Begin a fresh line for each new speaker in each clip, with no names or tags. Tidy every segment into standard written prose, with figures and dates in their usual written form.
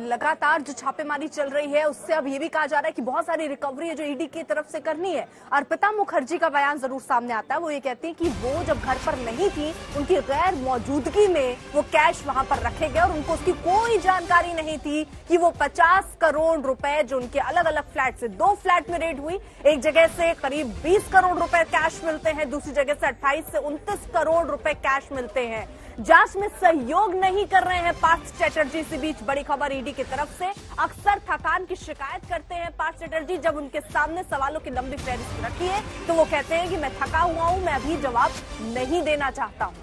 लगातार जो छापेमारी चल रही है उससे अब ये भी कहा जा रहा है कि बहुत सारी रिकवरी है जो ईडी की तरफ से करनी है। अर्पिता मुखर्जी का बयान जरूर सामने आता है। वो ये कहती है कि वो जब घर पर नहीं थी, उनकी गैर मौजूदगी में वो कैश वहां पर रखे गए और उनको उसकी कोई जानकारी नहीं थी कि वो 50 करोड़ रुपए जो उनके अलग अलग फ्लैट से 2 फ्लैट में रेड हुई, एक जगह से करीब 20 करोड़ रुपए कैश मिलते हैं, दूसरी जगह से 28 से 29 करोड़ रुपए कैश मिलते हैं। जांच में सहयोग नहीं कर रहे हैं पार्थ चैटर्जी। इसी बीच बड़ी खबर ईडी की तरफ से, अक्सर थकान की शिकायत करते हैं पार्थ चैटर्जी। जब उनके सामने सवालों की लंबी फहरिस्त रखी है तो वो कहते हैं कि मैं थका हुआ हूं, मैं अभी जवाब नहीं देना चाहता हूं।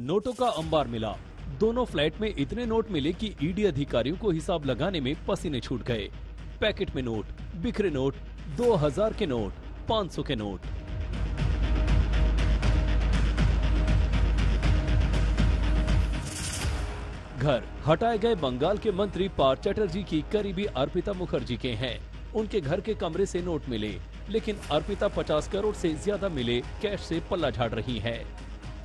नोटों का अंबार मिला। दोनों फ्लैट में इतने नोट मिले कि ईडी अधिकारियों को हिसाब लगाने में पसीने छूट गए। पैकेट में नोट, बिखरे नोट, 2000 के नोट, 500 के नोट। घर हटाए गए बंगाल के मंत्री पार्थ चैटर्जी की करीबी अर्पिता मुखर्जी के हैं। उनके घर के कमरे से नोट मिले, लेकिन अर्पिता 50 करोड़ से ज्यादा मिले कैश से पल्ला झाड़ रही है।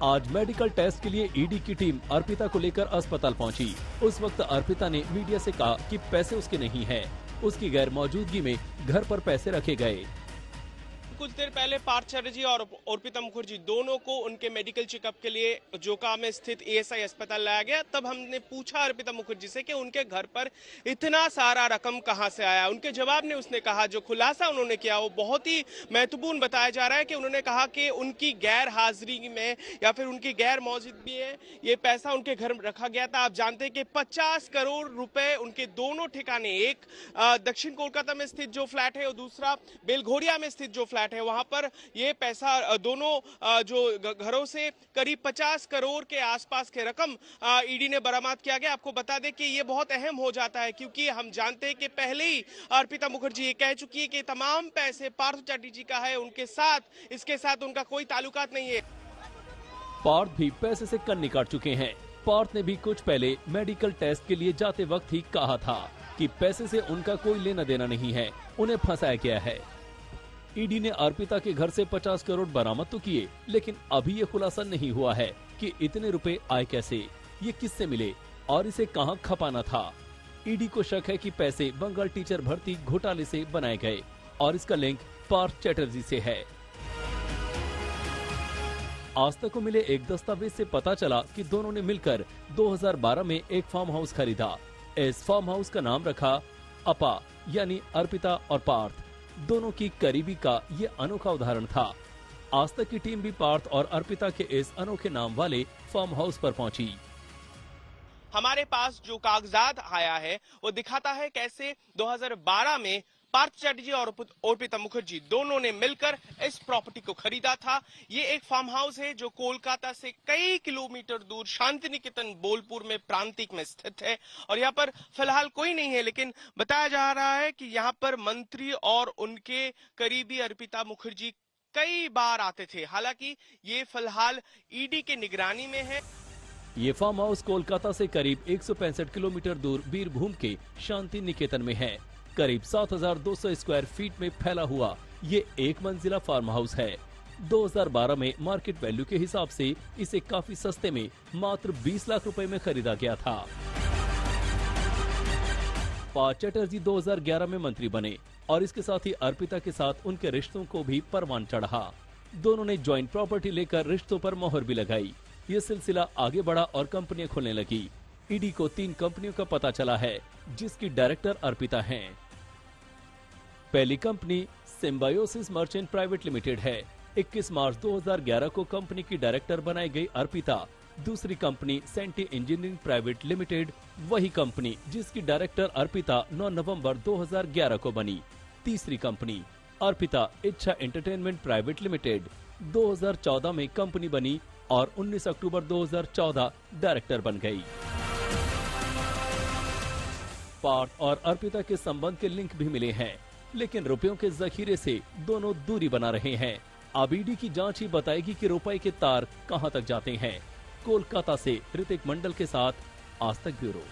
आज मेडिकल टेस्ट के लिए ईडी की टीम अर्पिता को लेकर अस्पताल पहुंची। उस वक्त अर्पिता ने मीडिया से कहा कि पैसे उसके नहीं हैं। उसकी गैर मौजूदगी में घर पर पैसे रखे गए।
कुछ देर पहले पार्थ चैटर्जी और अर्पिता मुखर्जी दोनों को उनके मेडिकल चेकअप के लिए जोका में स्थित ईएसआई अस्पताल लाया गया। तब हमने पूछा अर्पिता मुखर्जी से कि उनके घर पर इतना सारा रकम कहां से आया। उनके जवाब में उसने कहा, जो खुलासा उन्होंने किया वो बहुत ही महत्वपूर्ण बताया जा रहा है कि उन्होंने कहा कि उनकी गैर हाजिरी में या फिर उनकी गैर मौजूदगी में ये पैसा उनके घर रखा गया था। आप जानते हैं कि 50 करोड़ रुपए उनके दोनों ठिकाने, एक दक्षिण कोलकाता में स्थित जो फ्लैट है और दूसरा बेलघोरिया में स्थित जो फ्लैट है, वहां पर ये पैसा दोनों जो घरों से करीब 50 करोड़ के आसपास के रकम ईडी ने बरामद किया गया। आपको बता दें कि ये बहुत अहम हो जाता है क्योंकि हम जानते हैं कि पहले ही अर्पिता मुखर्जी ये कह चुकी है कि तमाम पैसे पार्थ चैटर्जी का है, उनके साथ, इसके साथ उनका कोई ताल्लुकात नहीं है।
पार्थ भी पैसे से कन्नी काट चुके हैं। पार्थ ने भी कुछ पहले मेडिकल टेस्ट के लिए जाते वक्त ही कहा था कि पैसे से उनका कोई लेना देना नहीं है, उन्हें फंसाया गया है। ईडी ने अर्पिता के घर से 50 करोड़ बरामद तो किए, लेकिन अभी ये खुलासा नहीं हुआ है कि इतने रुपए आए कैसे, ये किससे मिले और इसे कहां खपाना था। ईडी को शक है कि पैसे बंगाल टीचर भर्ती घोटाले से बनाए गए और इसका लिंक पार्थ चैटर्जी से है। आज तक को मिले एक दस्तावेज से पता चला कि दोनों ने मिलकर 2012 में एक फार्म हाउस खरीदा। इस फार्म हाउस का नाम रखा अपा, यानी अर्पिता और पार्थ। दोनों की करीबी का ये अनोखा उदाहरण था। आज तक की टीम भी पार्थ और अर्पिता के इस अनोखे नाम वाले फार्म हाउस पर पहुंची।
हमारे पास जो कागजात आया है वो दिखाता है कैसे 2012 में पार्थ चैटर्जी और अर्पिता मुखर्जी दोनों ने मिलकर इस प्रॉपर्टी को खरीदा था। ये एक फार्म हाउस है जो कोलकाता से कई किलोमीटर दूर शांति निकेतन बोलपुर में प्रांतिक में स्थित है और यहाँ पर फिलहाल कोई नहीं है, लेकिन बताया जा रहा है कि यहाँ पर मंत्री और उनके करीबी अर्पिता मुखर्जी कई बार आते थे। हालांकि ये फिलहाल ईडी के निगरानी में है।
ये फार्म हाउस कोलकाता से करीब 165 किलोमीटर दूर बीरभूम के शांति निकेतन में है। करीब 7200 स्क्वायर फीट में फैला हुआ ये एक मंजिला फार्म हाउस है। 2012 में मार्केट वैल्यू के हिसाब से इसे काफी सस्ते में मात्र 20 लाख रुपए में खरीदा गया था। पार्थ चैटर्जी 2011 में मंत्री बने और इसके साथ ही अर्पिता के साथ उनके रिश्तों को भी परवान चढ़ा। दोनों ने ज्वाइंट प्रॉपर्टी लेकर रिश्तों पर मोहर भी लगाई। ये सिलसिला आगे बढ़ा और कंपनियां खुलने लगी। ईडी को 3 कंपनियों का पता चला है जिसकी डायरेक्टर अर्पिता हैं। पहली company symbiosis merchant private limited है। 21 मार्च 2011 को कंपनी की डायरेक्टर बनाई गई अर्पिता। दूसरी company sentry engineering private limited, वही कंपनी जिसकी डायरेक्टर अर्पिता 9 नवंबर 2011 को बनी। तीसरी कंपनी अर्पिता इच्छा एंटरटेनमेंट प्राइवेट लिमिटेड 2014 में कंपनी बनी और 19 अक्टूबर 2014 डायरेक्टर बन गई। पार्थ और अर्पिता के संबंध के लिंक भी मिले हैं, लेकिन रुपयों के जखीरे से दोनों दूरी बना रहे हैं। अब ईडी की जांच ही बताएगी कि रुपए के तार कहां तक जाते हैं। कोलकाता से ऋतिक मंडल के साथ आज तक ब्यूरो।